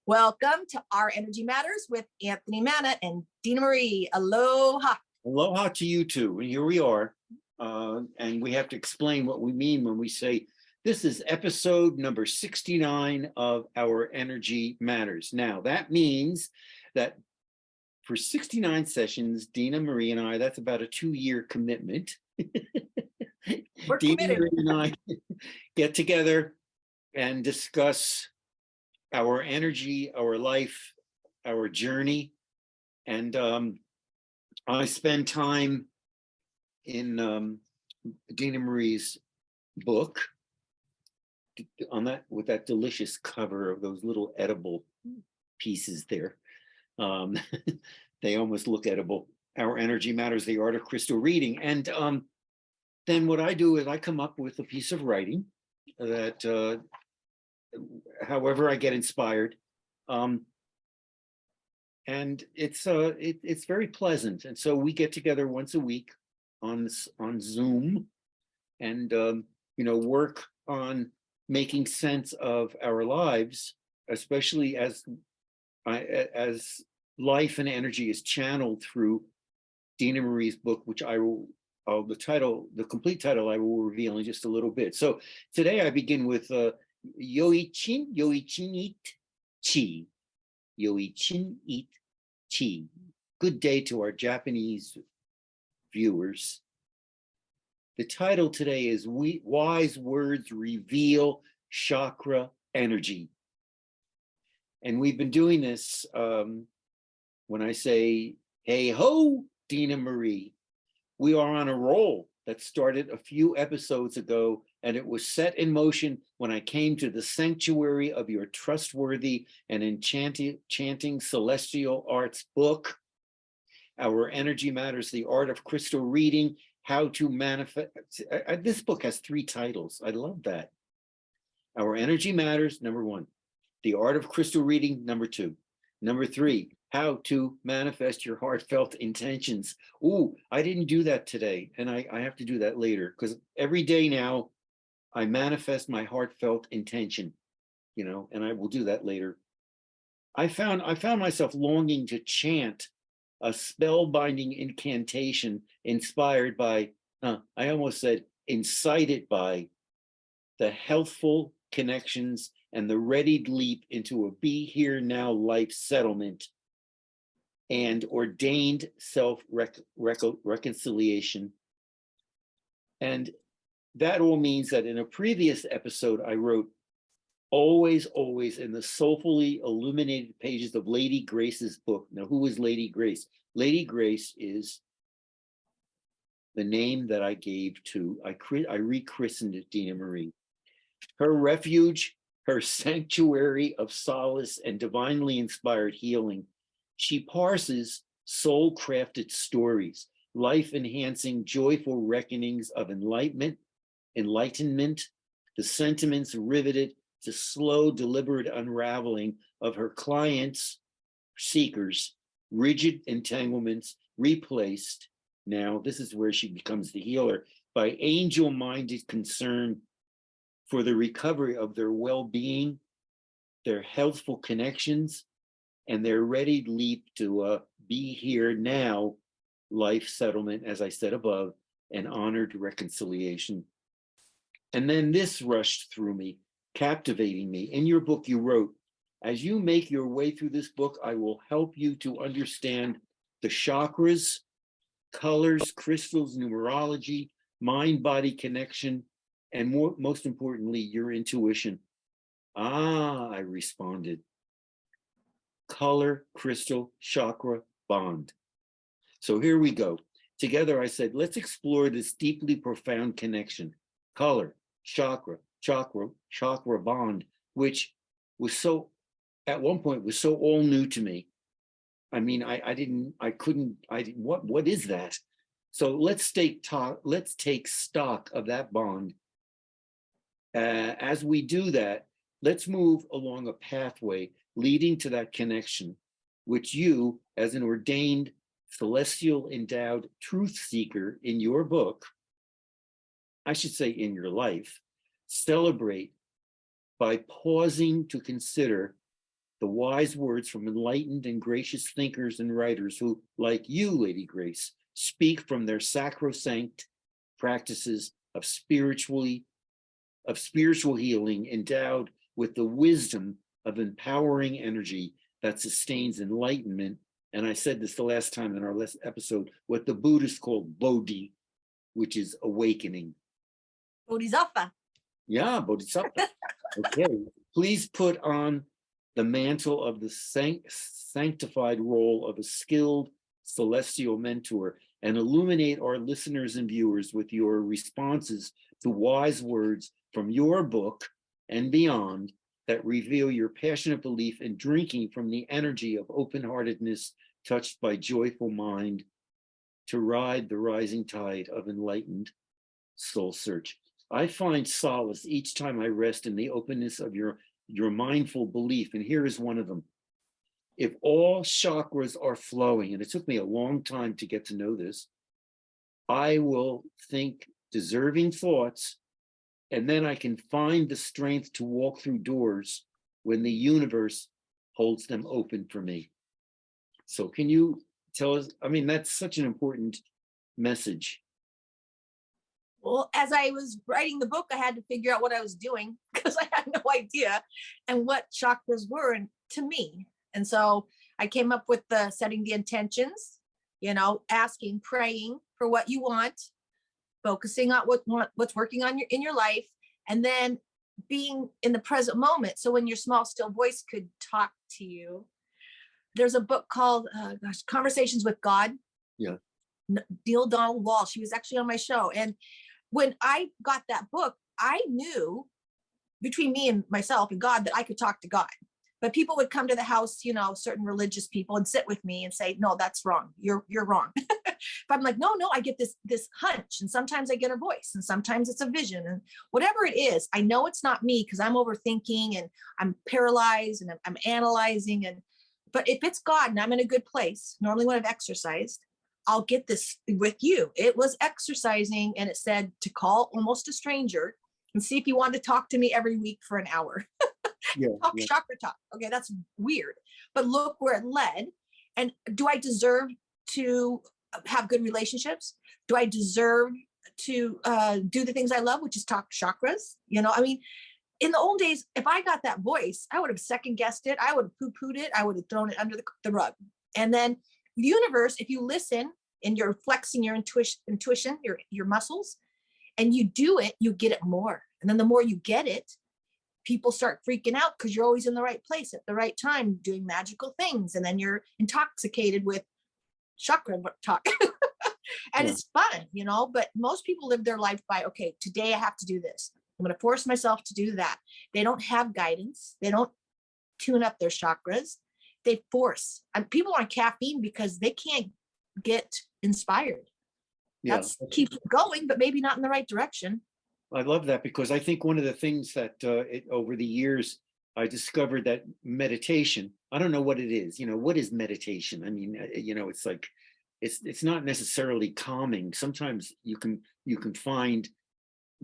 Welcome to Our Energy Matters with Anthony Manna and Dena Marie. Aloha. Aloha to you too. And here we are. And we have to explain what we mean when we say this is episode number 69 of Our Energy Matters. Now, that means that for 69 sessions, Dena Marie and I, that's about a 2-year commitment. We're Dena committed. Marie and I get together and discuss our energy, our life, our journey. And I spend time in Dena Marie's book on that with that delicious cover of those little edible pieces there. They almost look edible. Our Energy Matters, the Art of Crystal Reading. And then what I do is I come up with a piece of writing that however I get inspired. And it's very pleasant. And so we get together once a week on Zoom and work on making sense of our lives, especially as life and energy is channeled through Dena Marie's book, which I will, the complete title I will reveal in just a little bit. So today I begin with Yoichin Eat Chi. Yoichin Eat Chi. Good day to our Japanese viewers. The title today is Wise Words Reveal Chakra Energy. And we've been doing this when I say, hey ho, Dena Marie. We are on a roll that started a few episodes ago, and it was set in motion when I came to the sanctuary of your trustworthy and enchanting celestial arts book, Our Energy Matters, the Art of Crystal Reading, How to Manifest. This book has 3 titles. I love that. Our Energy Matters, number 1. The Art of Crystal Reading, number 2. Number 3, How to Manifest Your Heartfelt Intentions. Ooh, I didn't do that today, and I have to do that later, because every day now I manifest my heartfelt intention, and I will do that later. I found myself longing to chant a spellbinding incantation inspired by, I almost said incited by, the healthful connections and the readied leap into a be here now life settlement and ordained self-reconciliation. And that all means that in a previous episode, I wrote, always, always in the soulfully illuminated pages of Lady Grace's book. Now, who is Lady Grace? Lady Grace is the name that I gave to, I rechristened it Dena Marie. Her refuge, her sanctuary of solace and divinely inspired healing. She parses soul-crafted stories, life-enhancing, joyful reckonings of enlightenment, the sentiments riveted to slow, deliberate unraveling of her clients' seekers, rigid entanglements replaced. Now, this is where she becomes the healer, by angel-minded concern for the recovery of their well-being, their healthful connections, and their ready leap to be here now, life settlement, as I said above, and honored reconciliation. And then this rushed through me, captivating me. In your book, you wrote, as you make your way through this book, I will help you to understand the chakras, colors, crystals, numerology, mind-body connection, and most importantly, your intuition. Ah, I responded. Color, crystal, chakra, bond. So here we go. Together, I said, let's explore this deeply profound connection. Color, chakra, bond, which was so, at one point, was so all new to me. I mean, what is that? So let's take stock of that bond. As we do that, let's move along a pathway leading to that connection, which you, as an ordained celestial endowed truth seeker in your book, I should say in your life, celebrate by pausing to consider the wise words from enlightened and gracious thinkers and writers who, like you, Lady Grace, speak from their sacrosanct practices of spiritual healing, endowed with the wisdom of empowering energy that sustains enlightenment. And I said this the last time in our last episode, what the Buddhists call bodhi, which is awakening. Bodhisattva. Yeah, bodhisattva. Okay, please put on the mantle of the sanctified role of a skilled celestial mentor and illuminate our listeners and viewers with your responses to wise words from your book and beyond that reveal your passionate belief in drinking from the energy of open-heartedness touched by joyful mind to ride the rising tide of enlightened soul search. I find solace each time I rest in the openness of your mindful belief. And here is one of them. If all chakras are flowing, and it took me a long time to get to know this, I will think deserving thoughts, and then I can find the strength to walk through doors when the universe holds them open for me. So can you tell us, I mean, that's such an important message. Well, as I was writing the book, I had to figure out what I was doing because I had no idea and what chakras were to me. And so I came up with the setting the intentions, asking, praying for what you want, focusing on what's working on in your life, and then being in the present moment. So when your small, still voice could talk to you. There's a book called Conversations with God. Yeah. Neil Donald Walsh. She was actually on my show. And when I got that book, I knew between me and myself and God that I could talk to God. But people would come to the house, certain religious people, and sit with me and say, no, that's wrong. You're wrong. But I'm like, no, I get this hunch. And sometimes I get a voice, and sometimes it's a vision, and whatever it is, I know it's not me because I'm overthinking and I'm paralyzed and I'm analyzing. But if it's God and I'm in a good place, normally when I've exercised, I'll get this with you. It was exercising, and it said to call almost a stranger and see if you want to talk to me every week for an hour. Chakra talk. Okay, that's weird. But look where it led. And do I deserve to have good relationships? Do I deserve to do the things I love, which is talk chakras? I mean, in the old days, if I got that voice, I would have second guessed it. I would have poo-pooed it. I would have thrown it under the rug. And then the universe, if you listen and you're flexing your intuition, your muscles, and you do it, you get it more. And then the more you get it, people start freaking out because you're always in the right place at the right time doing magical things. And then you're intoxicated with chakra talk. And it's fun, but most people live their life by, okay, today I have to do this. I'm going to force myself to do that. They don't have guidance. They don't tune up their chakras. They force. And people are on caffeine because they can't get inspired. That's keeps going, but maybe not in the right direction. I love that, because I think one of the things that over the years, I discovered that meditation, I don't know what it is, what is meditation? I mean, it's like, it's not necessarily calming. Sometimes you can find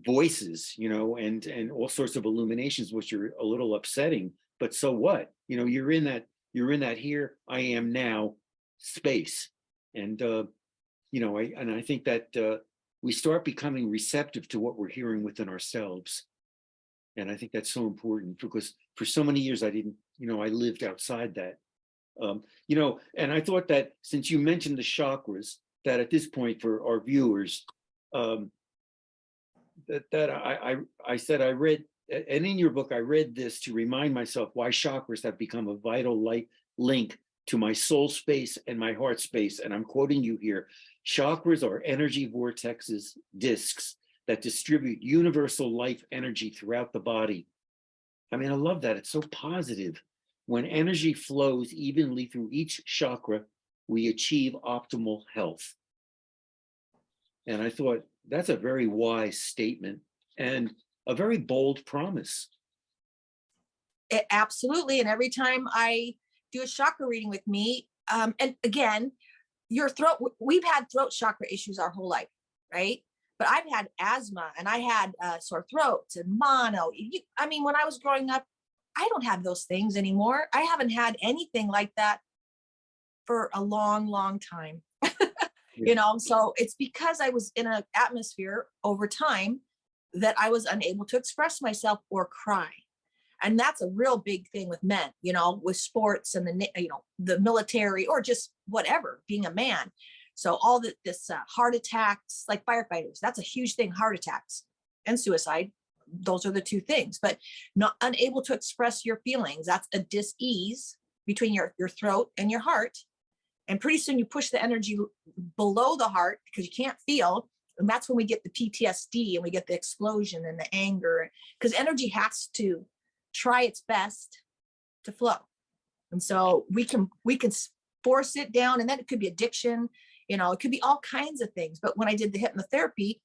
voices, and all sorts of illuminations, which are a little upsetting, but so what? You're in that here I am now space. And, I think that we start becoming receptive to what we're hearing within ourselves. And I think that's so important, because for so many years I didn't, I lived outside that. And I thought that since you mentioned the chakras, that at this point for our viewers, I said I read, and in your book I read this to remind myself why chakras have become a vital link to my soul space and my heart space. And I'm quoting you here. Chakras are energy vortexes, discs that distribute universal life energy throughout the body. I mean, I love that. It's so positive. When energy flows evenly through each chakra, we achieve optimal health. And I thought that's a very wise statement and a very bold promise. Absolutely. And every time I do a chakra reading with me, and again, your throat, we've had throat chakra issues our whole life, right? But I've had asthma, and I had sore throats and mono. I mean, when I was growing up, I don't have those things anymore. I haven't had anything like that for a long, long time. You know, so it's because I was in an atmosphere over time that I was unable to express myself or cry. And that's a real big thing with men, you know, with sports and the military or just whatever, being a man. So all this heart attacks, like firefighters, that's a huge thing. Heart attacks and suicide, those are the two things. But not unable to express your feelings, that's a dis-ease between your throat and your heart. And pretty soon you push the energy below the heart because you can't feel. And that's when we get the PTSD and we get the explosion and the anger, because energy has to try its best to flow. And so we can force it down, and then it could be addiction, you know, it could be all kinds of things. But when I did the hypnotherapy,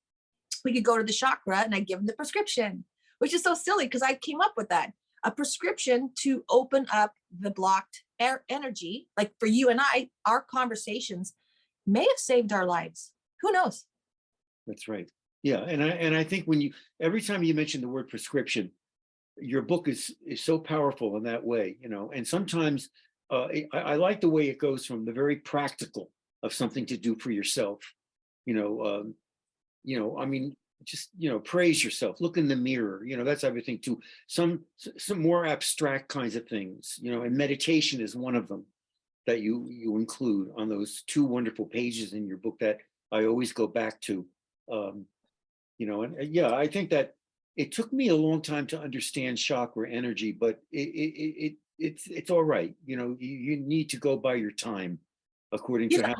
we could go to the chakra and I give them the prescription, which is so silly because I came up with that, a prescription to open up the blocked energy. Like for you and I, our conversations may have saved our lives. Who knows? That's right. Yeah. And I think every time you mention the word prescription, your book is so powerful in that way, you know. And sometimes I like the way it goes from the very practical of something to do for yourself, you know, I mean, just, you know, praise yourself, look in the mirror, you know, that's everything, to some more abstract kinds of things, you know, and meditation is one of them that you include on those 2 wonderful pages in your book that I always go back to. You know, and yeah, I think that it took me a long time to understand chakra energy, but it's all right. You know, you need to go by your time according to how.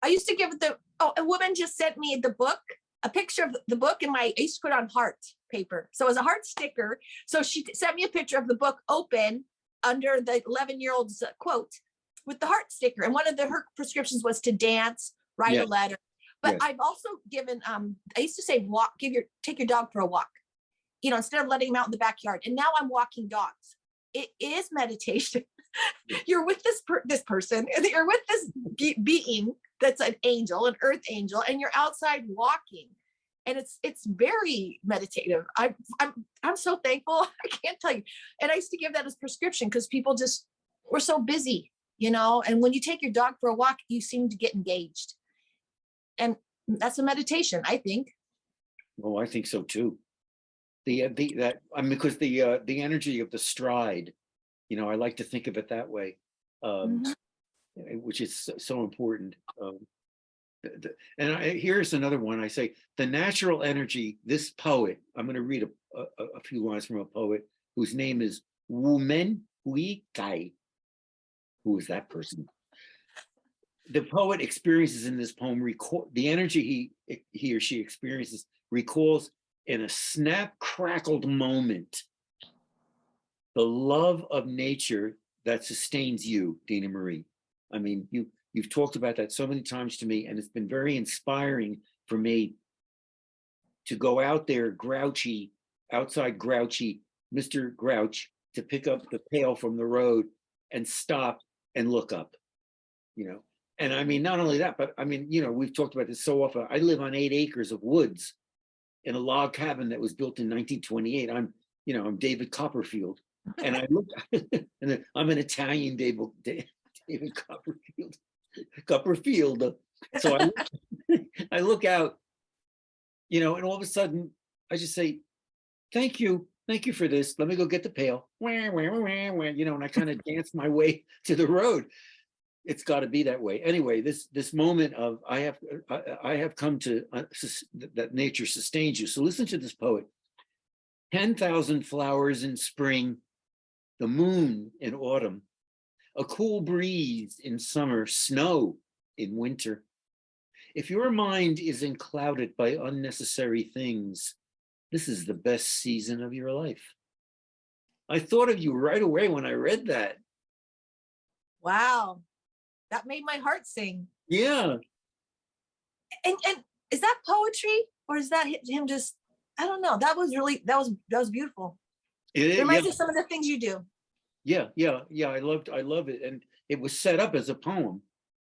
I used to give a woman just sent me the book, a picture of the book, and I used to put on heart paper. So it was a heart sticker. So she sent me a picture of the book open under the 11-year-old's quote with the heart sticker. And one of her prescriptions was to dance, write a letter. But I've also given, I used to say, take your dog for a walk, you know, instead of letting him out in the backyard. And now I'm walking dogs. It is meditation. You're with this person, you're with this being that's an angel, an earth angel, and you're outside walking. And it's very meditative. I'm so thankful. I can't tell you. And I used to give that as prescription because people we're so busy, you know, and when you take your dog for a walk, you seem to get engaged. And that's a meditation, I think. Oh, I think so too. Because the energy of the stride, you know, I like to think of it that way, which is so important. Here's another one. I say the natural energy. This poet, I'm going to read a few lines from a poet whose name is Kai. Who is that person? The poet experiences in this poem, the energy he or she experiences recalls in a snap crackled moment the love of nature that sustains you, Dena Marie. I mean, you've talked about that so many times to me, and it's been very inspiring for me to go out there outside grouchy Mr. Grouch, to pick up the pail from the road and stop and look up, you know. And I mean, not only that, but I mean, you know, we've talked about this so often. I live on 8 acres of woods in a log cabin that was built in 1928. I'm David Copperfield. And I look, and I'm an Italian David Copperfield. So I look out, you know, and all of a sudden I just say, thank you for this. Let me go get the pail. You know, and I kind of dance my way to the road. It's got to be that way. Anyway, this moment of I have come to that nature sustains you. So listen to this poet. 10,000 flowers in spring, the moon in autumn, a cool breeze in summer, snow in winter. If your mind isn't clouded by unnecessary things, this is the best season of your life. I thought of you right away when I read that. Wow. That made my heart sing. Yeah. And is that poetry, or is that him just, I don't know. That was beautiful. It reminds me of some of the things you do. Yeah. I love it. And it was set up as a poem,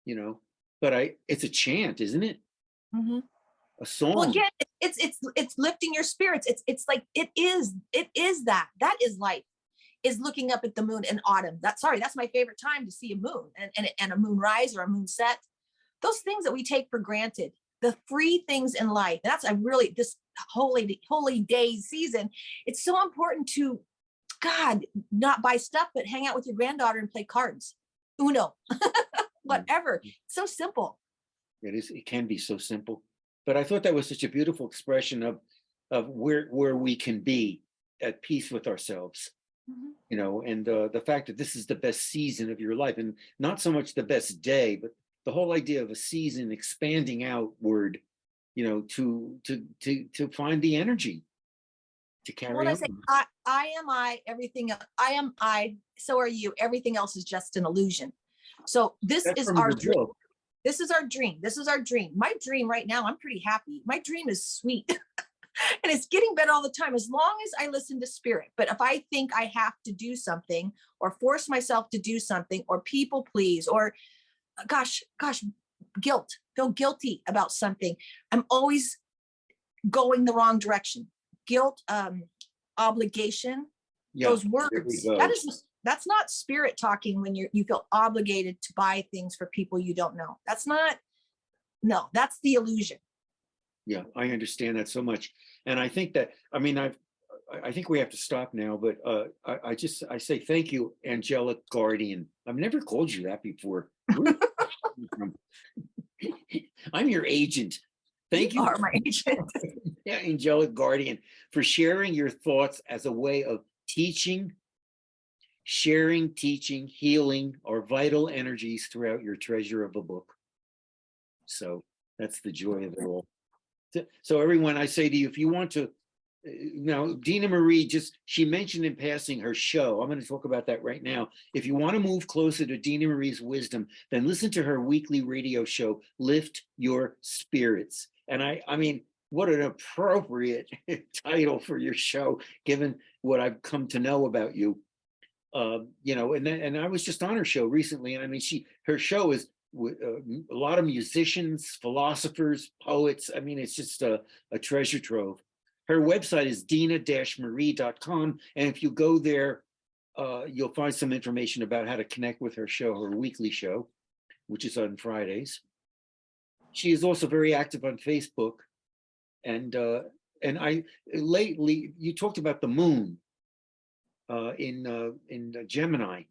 you know, but it's a chant, isn't it? Mm-hmm. A song. Well, again, it's lifting your spirits. It's like, it is that is life. is looking up at the moon in autumn. That's my favorite time to see a moon and a moon rise or a moon set. Those things that we take for granted, the free things in life. And that's this holy day season. It's so important to, God, not buy stuff, but hang out with your granddaughter and play cards, Uno, whatever. So simple. It is. It can be so simple. But I thought that was such a beautiful expression of where we can be at peace with ourselves, and the fact that this is the best season of your life, and not so much the best day, but the whole idea of a season expanding outward, to find the energy to carry on. When I say I am I, everything else, I am I, so are you. Everything else is just an illusion. So this is our dream. This is our dream. This is our dream. My dream right now, I'm pretty happy. My dream is sweet. And it's getting better all the time, as long as I listen to spirit. But if I think I have to do something or force myself to do something or people please, or gosh, guilt, feel guilty about something, I'm always going the wrong direction. Guilt, obligation, those words, that's not spirit talking when you feel obligated to buy things for people you don't know. That's the illusion. Yeah, I understand that so much. And I think that, I think we have to stop now, but I say thank you, angelic guardian. I've never called you that before. I'm your agent. Thank you. You are my agent. Yeah, angelic guardian, for sharing your thoughts as a way of teaching, sharing, teaching, healing our vital energies throughout your treasure of a book. So that's the joy of it all. So everyone, I say to you, if you want to, now Dena Marie she mentioned in passing her show. I'm going to talk about that right now. If you want to move closer to Dena Marie's wisdom, then listen to her weekly radio show, Lift Your Spirits. And I mean, what an appropriate title for your show, given what I've come to know about you. And I was just on her show recently, and I mean, her show is with a lot of musicians, philosophers, poets. I mean, it's just a treasure trove. Her website is dena-marie.com, and if you go there, you'll find some information about how to connect with her show, her weekly show, which is on Fridays. She is also very active on Facebook, and I lately, you talked about the moon in Gemini.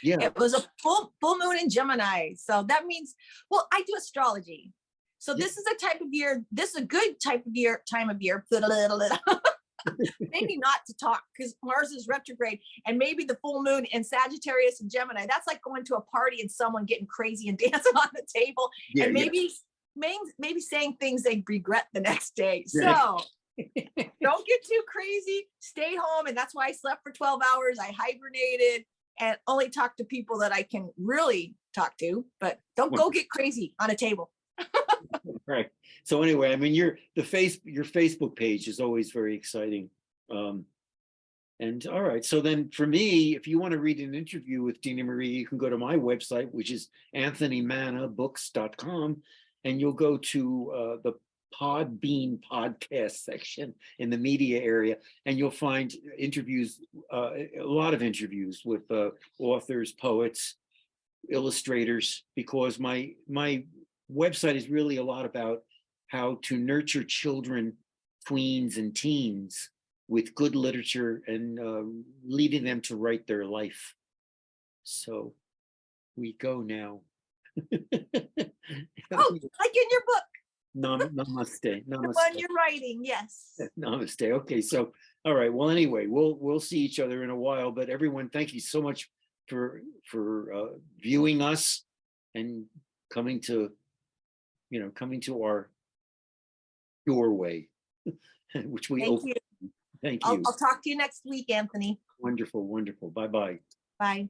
Yeah, it was a full moon in Gemini. So that means, well, I do astrology. So this is a type of year, this is a good time of year, maybe not to talk, because Mars is retrograde, and maybe the full moon in Sagittarius and Gemini, that's like going to a party and someone getting crazy and dancing on the table, and maybe saying things they regret the next day. So don't get too crazy, stay home. And that's why I slept for 12 hours. I hibernated and only talk to people that I can really talk to, but don't go get crazy on a table. Right. So anyway, I mean, your Facebook page is always very exciting. And all right. So then for me, if you want to read an interview with Dena Marie, you can go to my website, which is anthonymannabooks.com, and you'll go to the Podbean podcast section in the media area, and you'll find interviews, a lot of interviews with authors, poets, illustrators, because my website is really a lot about how to nurture children, tweens, and teens with good literature and leading them to write their life. So we go now. Oh, like in your book. Namaste. The one you're writing, yes. Namaste. Okay, so all right. Well, anyway, we'll see each other in a while. But everyone, thank you so much for viewing us and coming to our doorway, which we open. Thank you. I'll talk to you next week, Anthony. Wonderful, wonderful. Bye-bye. Bye.